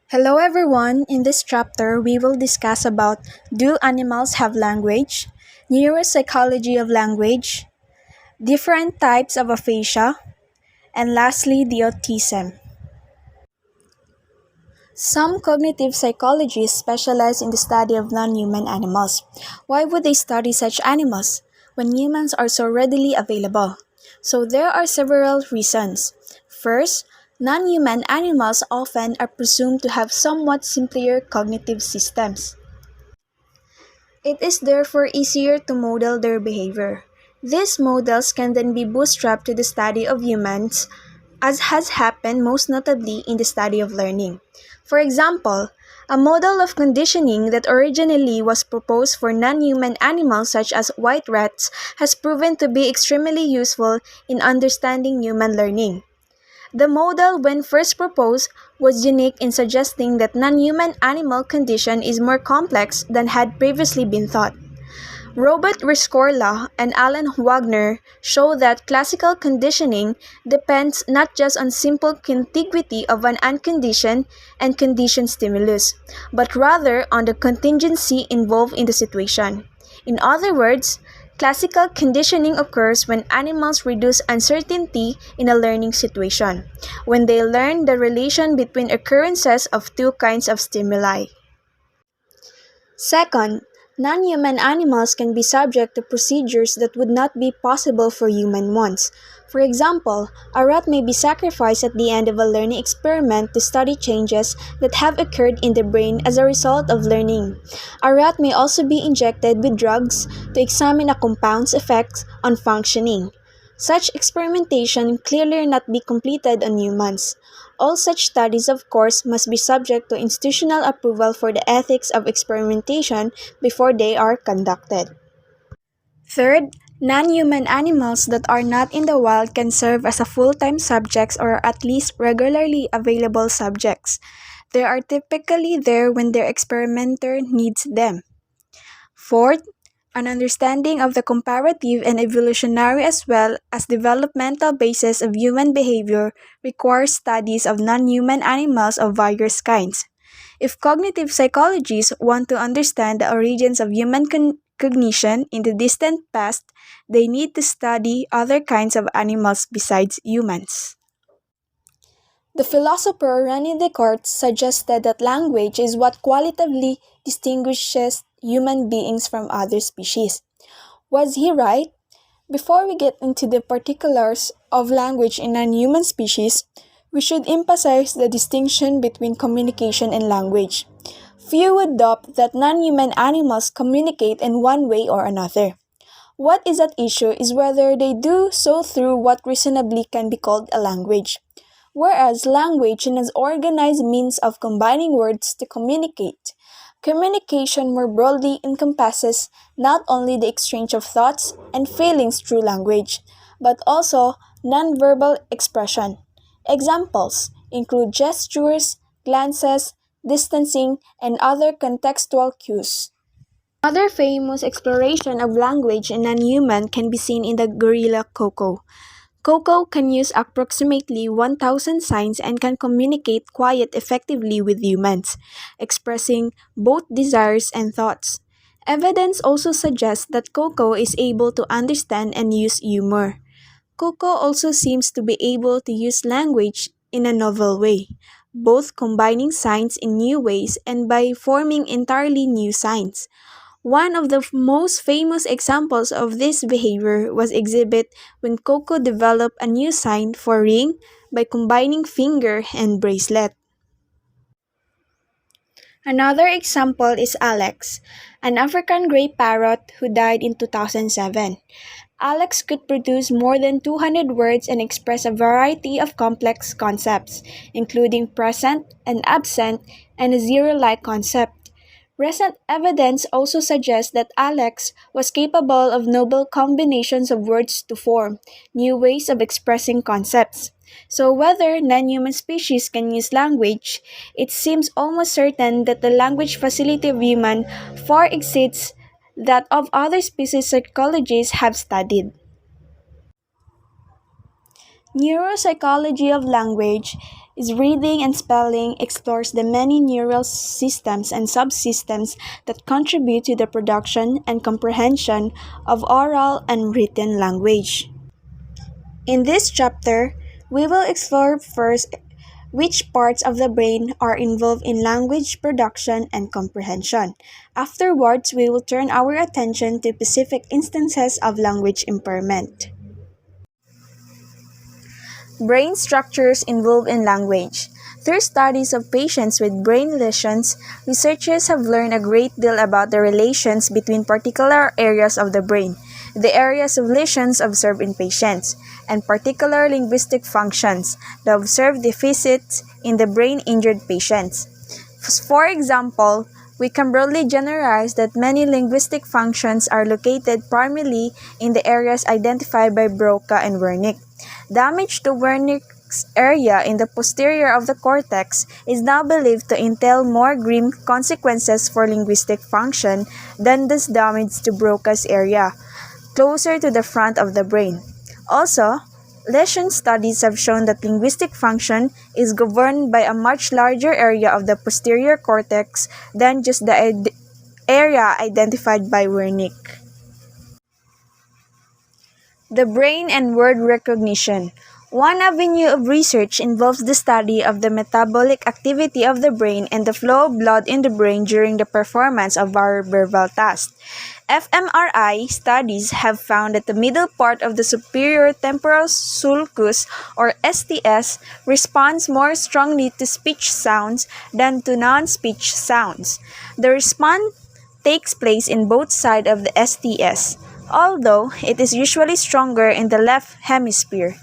Hello everyone. In this chapter, we will discuss about do animals have language, neuropsychology of language, different types of aphasia, and lastly, the autism. Some cognitive psychologists specialize in the study of non-human animals. Why would they study such animals when humans are so readily available? So there are several reasons. First, non-human animals often are presumed to have somewhat simpler cognitive systems. It is therefore easier to model their behavior. These models can then be bootstrapped to the study of humans, as has happened most notably in the study of learning. For example, a model of conditioning that originally was proposed for non-human animals such as white rats has proven to be extremely useful in understanding human learning. The model, when first proposed, was unique in suggesting that non-human animal condition is more complex than had previously been thought. Robert Rescorla and Alan Wagner show that classical conditioning depends not just on simple contiguity of an unconditioned and conditioned stimulus, but rather on the contingency involved in the situation. In other words, classical conditioning occurs when animals reduce uncertainty in a learning situation, when they learn the relation between occurrences of two kinds of stimuli. Second, non-human animals can be subject to procedures that would not be possible for human ones. For example, a rat may be sacrificed at the end of a learning experiment to study changes that have occurred in the brain as a result of learning. A rat may also be injected with drugs to examine a compound's effects on functioning. Such experimentation clearly not be completed on humans. All such studies, of course, must be subject to institutional approval for the ethics of experimentation before they are conducted. Third, non-human animals that are not in the wild can serve as a full-time subjects or at least regularly available subjects. They are typically there when their experimenter needs them. Fourth, an understanding of the comparative and evolutionary as well as developmental basis of human behavior requires studies of non-human animals of various kinds. If cognitive psychologists want to understand the origins of human cognition in the distant past, they need to study other kinds of animals besides humans. The philosopher René Descartes suggested that language is what qualitatively distinguishes human beings from other species. Was he right? Before we get into the particulars of language in non-human species, we should emphasize the distinction between communication and language. Few would doubt that non-human animals communicate in one way or another. What is at issue is whether they do so through what reasonably can be called a language. Whereas language is an organized means of combining words to communicate. Communication more broadly encompasses not only the exchange of thoughts and feelings through language, but also nonverbal expression. Examples include gestures, glances, distancing, and other contextual cues. Another famous exploration of language in non-human can be seen in the gorilla Coco. Coco can use approximately 1,000 signs and can communicate quite effectively with humans, expressing both desires and thoughts. Evidence also suggests that Coco is able to understand and use humor. Coco also seems to be able to use language in a novel way, both combining signs in new ways and by forming entirely new signs. One of the most famous examples of this behavior was exhibited when Coco developed a new sign for ring by combining finger and bracelet. Another example is Alex, an African gray parrot who died in 2007. Alex could produce more than 200 words and express a variety of complex concepts, including present and absent and a zero-like concept. Recent evidence also suggests that Alex was capable of novel combinations of words to form new ways of expressing concepts. So, whether non human species can use language, it seems almost certain that the language facility of human far exceeds that of other species psychologists have studied. Neuropsychology of language is reading and spelling explores the many neural systems and subsystems that contribute to the production and comprehension of oral and written language. In this chapter, we will explore first which parts of the brain are involved in language production and comprehension. Afterwards, we will turn our attention to specific instances of language impairment. Brain structures involved in language. Through studies of patients with brain lesions, researchers have learned a great deal about the relations between particular areas of the brain, the areas of lesions observed in patients, and particular linguistic functions, the observed deficits in the brain-injured patients. For example, we can broadly generalize that many linguistic functions are located primarily in the areas identified by Broca and Wernicke. Damage to Wernicke's area in the posterior of the cortex is now believed to entail more grim consequences for linguistic function than does damage to Broca's area, closer to the front of the brain. Also, lesion studies have shown that linguistic function is governed by a much larger area of the posterior cortex than just the area identified by Wernicke. The brain and word recognition. One avenue of research involves the study of the metabolic activity of the brain and the flow of blood in the brain during the performance of our verbal tasks. fMRI studies have found that the middle part of the superior temporal sulcus, or STS, responds more strongly to speech sounds than to non-speech sounds. The response takes place in both sides of the STS, although it is usually stronger in the left hemisphere.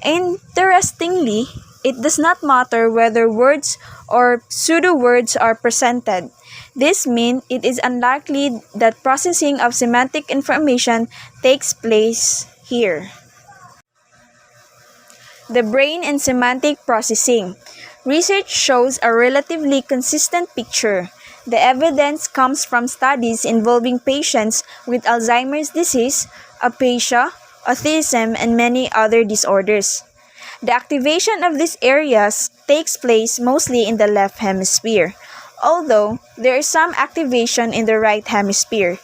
Interestingly, it does not matter whether words or pseudo-words are presented. This means it is unlikely that processing of semantic information takes place here. The brain and semantic processing. Research shows a relatively consistent picture. The evidence comes from studies involving patients with Alzheimer's disease, aphasia, autism, and many other disorders. The activation of these areas takes place mostly in the left hemisphere, although there is some activation in the right hemisphere.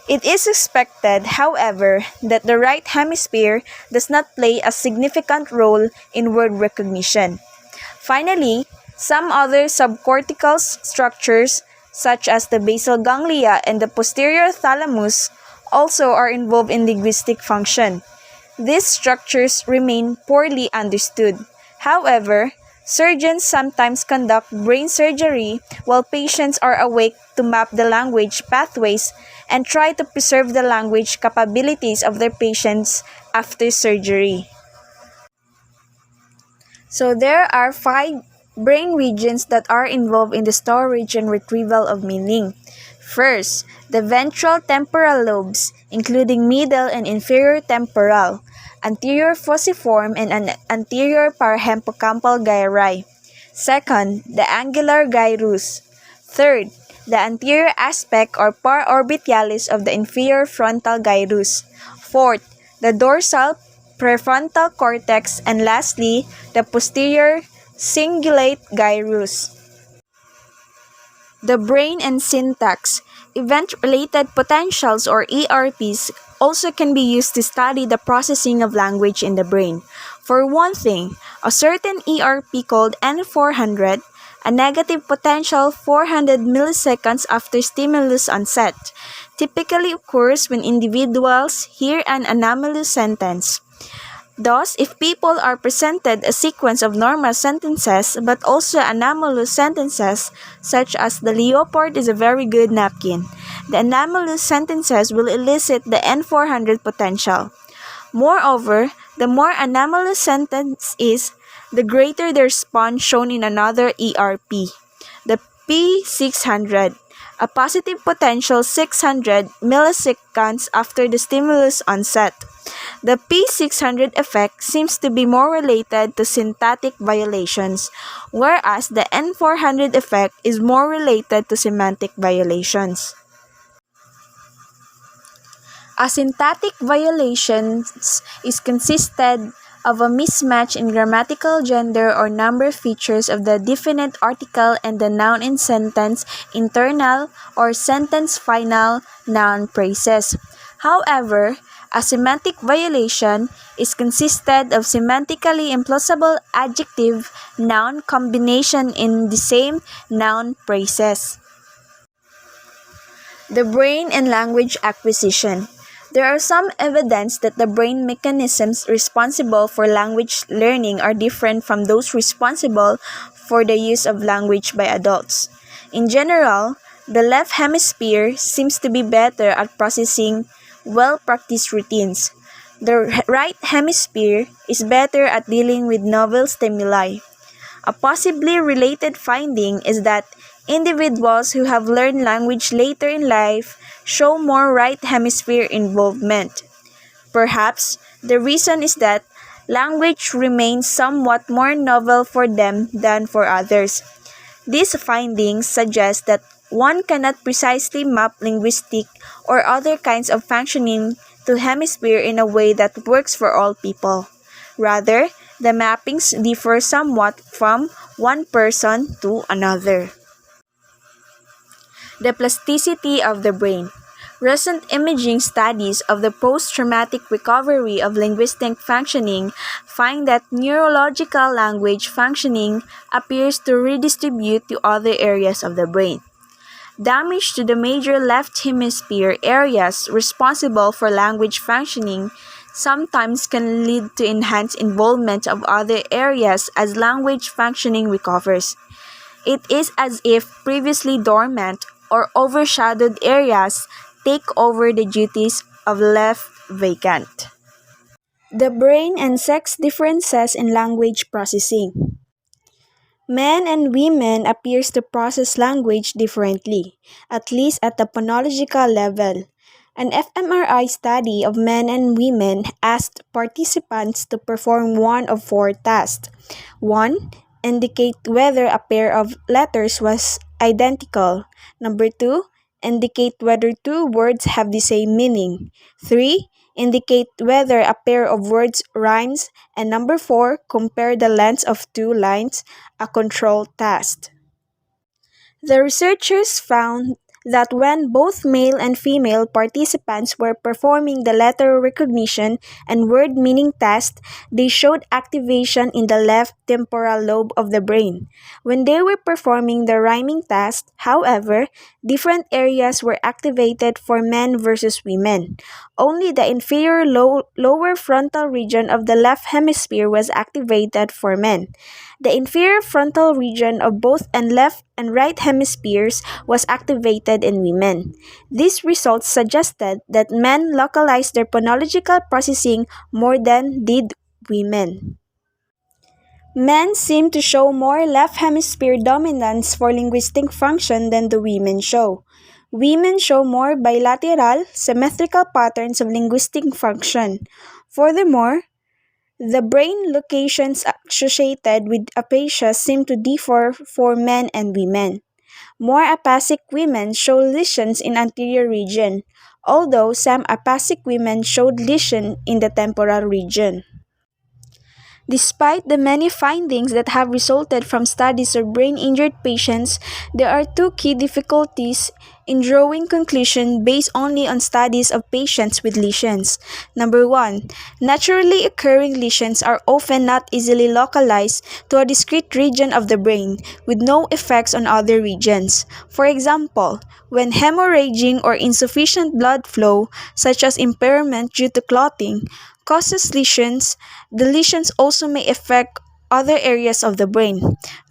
It is expected, however, that the right hemisphere does not play a significant role in word recognition. Finally, some other subcortical structures, such as the basal ganglia and the posterior thalamus, also are involved in linguistic function. These structures remain poorly understood. However, surgeons sometimes conduct brain surgery while patients are awake to map the language pathways and try to preserve the language capabilities of their patients after surgery. So there are 5 brain regions that are involved in the storage and retrieval of meaning. First, the ventral temporal lobes, including middle and inferior temporal, anterior fusiform and anterior parahippocampal gyri. Second, the angular gyrus. Third, the anterior aspect or parorbitalis of the inferior frontal gyrus. Fourth, the dorsal prefrontal cortex, and lastly, the posterior cingulate gyrus. The brain and syntax. Event-related potentials or ERPs also can be used to study the processing of language in the brain. For one thing, a certain ERP called N400, a negative potential 400 milliseconds after stimulus onset, typically occurs when individuals hear an anomalous sentence. Thus, if people are presented a sequence of normal sentences but also anomalous sentences, such as "the leopard is a very good napkin," the anomalous sentences will elicit the N400 potential. Moreover, the more anomalous sentence is, the greater the response shown in another ERP, the P600, a positive potential 600 milliseconds after the stimulus onset. The P600 effect seems to be more related to syntactic violations, whereas the N400 effect is more related to semantic violations. A syntactic violation is consisted of a mismatch in grammatical gender or number features of the definite article and the noun in sentence internal or sentence final noun phrases. However, a semantic violation is consisted of semantically implausible adjective noun combination in the same noun phrases. The brain and language acquisition. There are some evidence that the brain mechanisms responsible for language learning are different from those responsible for the use of language by adults. In general, the left hemisphere seems to be better at processing well-practiced routines. The right hemisphere is better at dealing with novel stimuli. A possibly related finding is that individuals who have learned language later in life show more right hemisphere involvement. Perhaps the reason is that language remains somewhat more novel for them than for others. These findings suggest that one cannot precisely map linguistic or other kinds of functioning to hemisphere in a way that works for all people. Rather, the mappings differ somewhat from one person to another. The plasticity of the brain. Recent imaging studies of the post-traumatic recovery of linguistic functioning find that neurological language functioning appears to redistribute to other areas of the brain. Damage to the major left hemisphere areas responsible for language functioning sometimes can lead to enhanced involvement of other areas as language functioning recovers. It is as if previously dormant or overshadowed areas take over the duties of left vacant. The brain and sex differences in language processing. Men and women appears to process language differently, at least at the phonological level. An fMRI study of men and women asked participants to perform one of four tasks. 1. Indicate whether a pair of letters was identical. Number 2. Indicate whether two words have the same meaning. 3. Indicate whether a pair of words rhymes. And number 4. Compare the lengths of two lines, a control task. The researchers found that when both male and female participants were performing the letter recognition and word meaning test, they showed activation in the left temporal lobe of the brain. When they were performing the rhyming test, however, different areas were activated for men versus women. Only the inferior lower frontal region of the left hemisphere was activated for men. The inferior frontal region of both and left and right hemispheres was activated in women. These results suggested that men localized their phonological processing more than did women. Men seem to show more left hemisphere dominance for linguistic function than the women show. Women show more bilateral, symmetrical patterns of linguistic function. Furthermore, the brain locations associated with aphasia seem to differ for men and women. More aphasic women show lesions in anterior region, although some aphasic women showed lesion in the temporal region. Despite the many findings that have resulted from studies of brain-injured patients, there are two key difficulties in drawing conclusions based only on studies of patients with lesions. Number 1, naturally occurring lesions are often not easily localized to a discrete region of the brain, with no effects on other regions. For example, when hemorrhaging or insufficient blood flow, such as impairment due to clotting, causes lesions, the lesions also may affect other areas of the brain.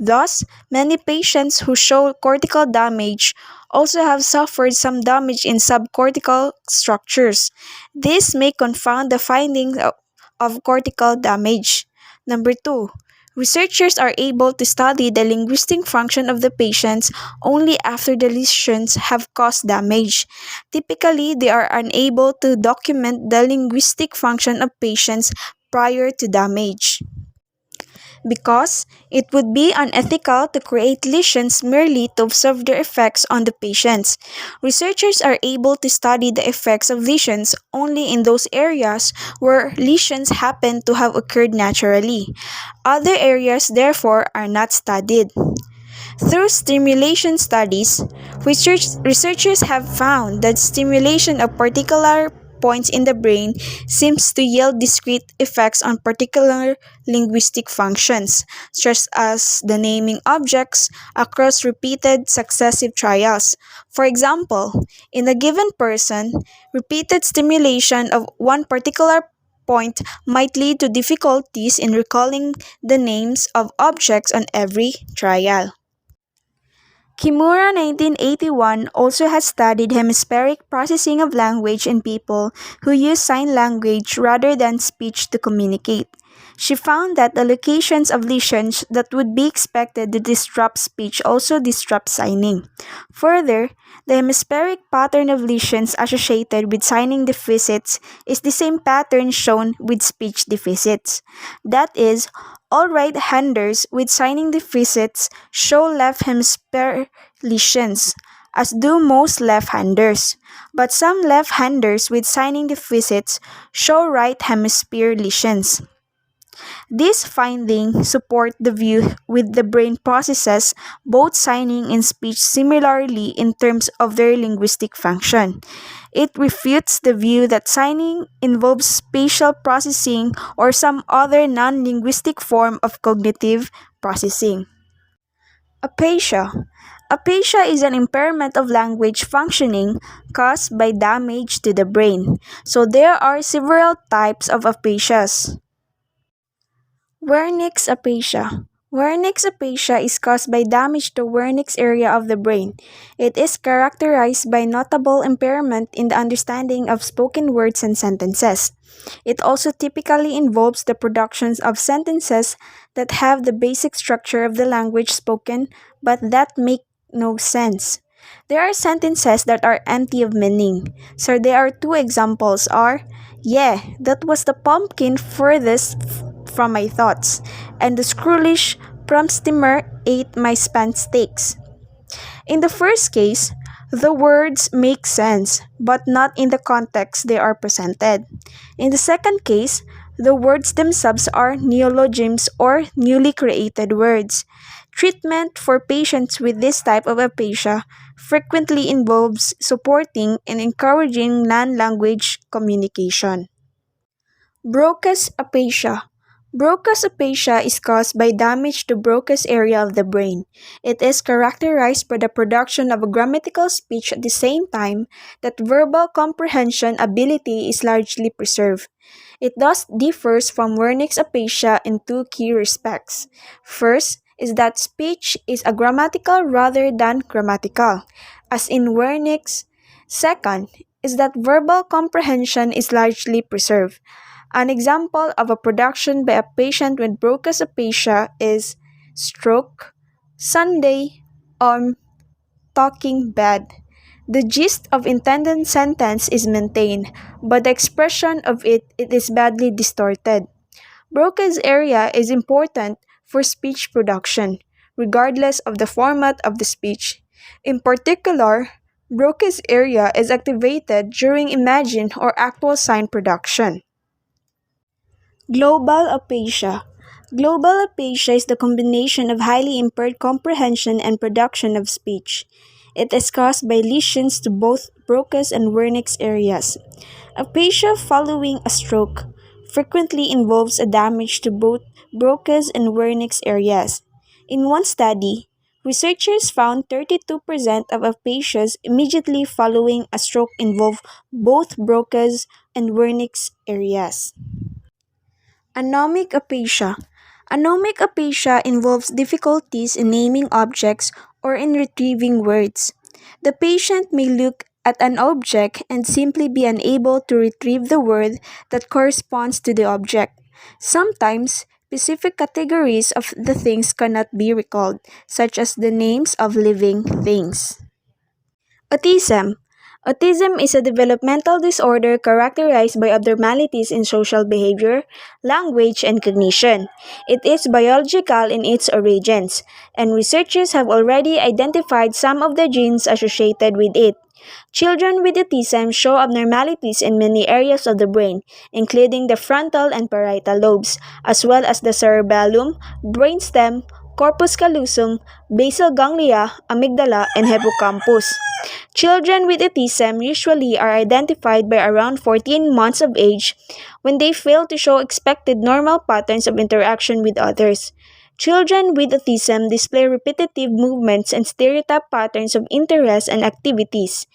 Thus, many patients who show cortical damage also have suffered some damage in subcortical structures. This may confound the findings of cortical damage. Number 2, researchers are able to study the linguistic function of the patients only after the lesions have caused damage. Typically, they are unable to document the linguistic function of patients prior to damage. because it would be unethical to create lesions merely to observe their effects on the patients. Researchers are able to study the effects of lesions only in those areas where lesions happen to have occurred naturally. Other areas, therefore, are not studied. Through stimulation studies, researchers have found that stimulation of particular points in the brain seems to yield discrete effects on particular linguistic functions, such as the naming objects, across repeated successive trials. For example, in a given person, repeated stimulation of one particular point might lead to difficulties in recalling the names of objects on every trial. Kimura 1981 also has studied hemispheric processing of language in people who use sign language rather than speech to communicate. She found that the locations of lesions that would be expected to disrupt speech also disrupt signing. Further, the hemispheric pattern of lesions associated with signing deficits is the same pattern shown with speech deficits. That is, all right-handers with signing deficits show left hemisphere lesions, as do most left-handers. But some left-handers with signing deficits show right hemisphere lesions. These findings support the view with the brain processes both signing and speech similarly in terms of their linguistic function. It refutes the view that signing involves spatial processing or some other non-linguistic form of cognitive processing. Aphasia. Aphasia is an impairment of language functioning caused by damage to the brain. So there are several types of aphasias. Wernicke's aphasia. Wernicke's aphasia is caused by damage to Wernicke's area of the brain. It is characterized by notable impairment in the understanding of spoken words and sentences. It also typically involves the productions of sentences that have the basic structure of the language spoken but that make no sense. There are sentences that are empty of meaning. So there are two examples are, yeah, that was the pumpkin furthest from my thoughts, and the Screwlish from steamer ate my spant steaks. In the first case, the words make sense, but not in the context they are presented. In the second case, the words themselves are neologisms or newly created words. Treatment for patients with this type of aphasia frequently involves supporting and encouraging non-language communication. Broca's aphasia. Broca's aphasia is caused by damage to Broca's area of the brain. It is characterized by the production of a grammatical speech at the same time that verbal comprehension ability is largely preserved. It thus differs from Wernicke's aphasia in two key respects. First is that speech is agrammatical rather than grammatical, as in Wernicke's. Second is that verbal comprehension is largely preserved. An example of a production by a patient with Broca's aphasia is stroke, Sunday, talking bad. The gist of intended sentence is maintained, but the expression of it is badly distorted. Broca's area is important for speech production, regardless of the format of the speech. In particular, Broca's area is activated during imagined or actual sign production. Global aphasia. Global aphasia is the combination of highly impaired comprehension and production of speech. It is caused by lesions to both Broca's and Wernicke's areas. Aphasia following a stroke frequently involves a damage to both Broca's and Wernicke's areas. In one study, researchers found 32% of aphasias immediately following a stroke involve both Broca's and Wernicke's areas. Anomic aphasia. Anomic aphasia involves difficulties in naming objects or in retrieving words. The patient may look at an object and simply be unable to retrieve the word that corresponds to the object. Sometimes, specific categories of the things cannot be recalled, such as the names of living things. Autism. Autism is a developmental disorder characterized by abnormalities in social behavior, language, and cognition. It is biological in its origins, and researchers have already identified some of the genes associated with it. Children with autism show abnormalities in many areas of the brain, including the frontal and parietal lobes, as well as the cerebellum, brainstem, corpus callosum, basal ganglia, amygdala, and hippocampus. Children with autism usually are identified by around 14 months of age when they fail to show expected normal patterns of interaction with others. Children with autism display repetitive movements and stereotype patterns of interest and activities.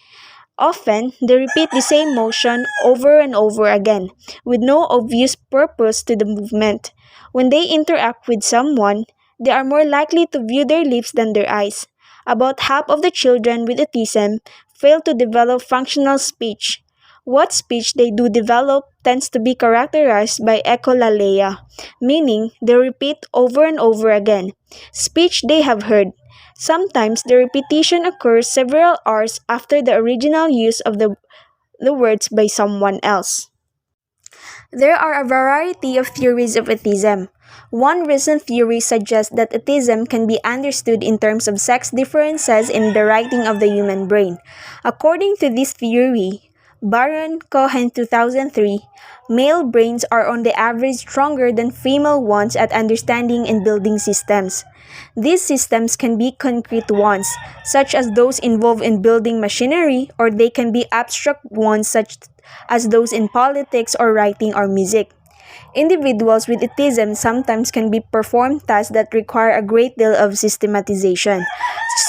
Often, they repeat the same motion over and over again, with no obvious purpose to the movement. When they interact with someone, they are more likely to view their lips than their eyes. About half of the children with autism fail to develop functional speech. What speech they do develop tends to be characterized by echolalia, meaning they repeat over and over again speech they have heard. Sometimes the repetition occurs several hours after the original use of the words by someone else. There are a variety of theories of autism. One recent theory suggests that autism can be understood in terms of sex differences in the writing of the human brain. According to this theory, Baron Cohen 2003, male brains are on the average stronger than female ones at understanding and building systems. These systems can be concrete ones, such as those involved in building machinery, or they can be abstract ones, such as those in politics or writing or music. Individuals with autism sometimes can be perform tasks that require a great deal of systematization,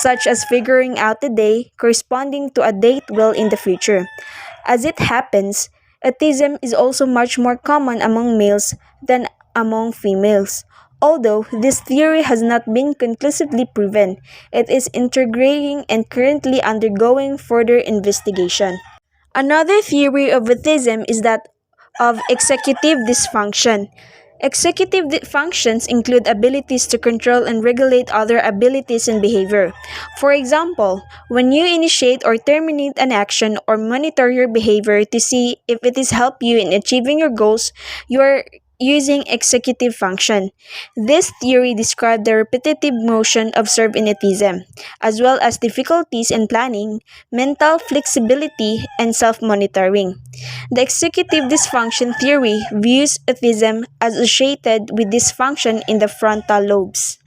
such as figuring out the day corresponding to a date well in the future. As it happens, autism is also much more common among males than among females. Although this theory has not been conclusively proven, it is integrating and currently undergoing further investigation. Another theory of autism is that of executive dysfunction. Functions include abilities to control and regulate other abilities and behavior. For example, when you initiate or terminate an action or monitor your behavior to see if it is help you in achieving your goals, you are using executive function. This theory described the repetitive motion observed in autism, as well as difficulties in planning, mental flexibility, and self-monitoring. The executive dysfunction theory views autism as associated with dysfunction in the frontal lobes.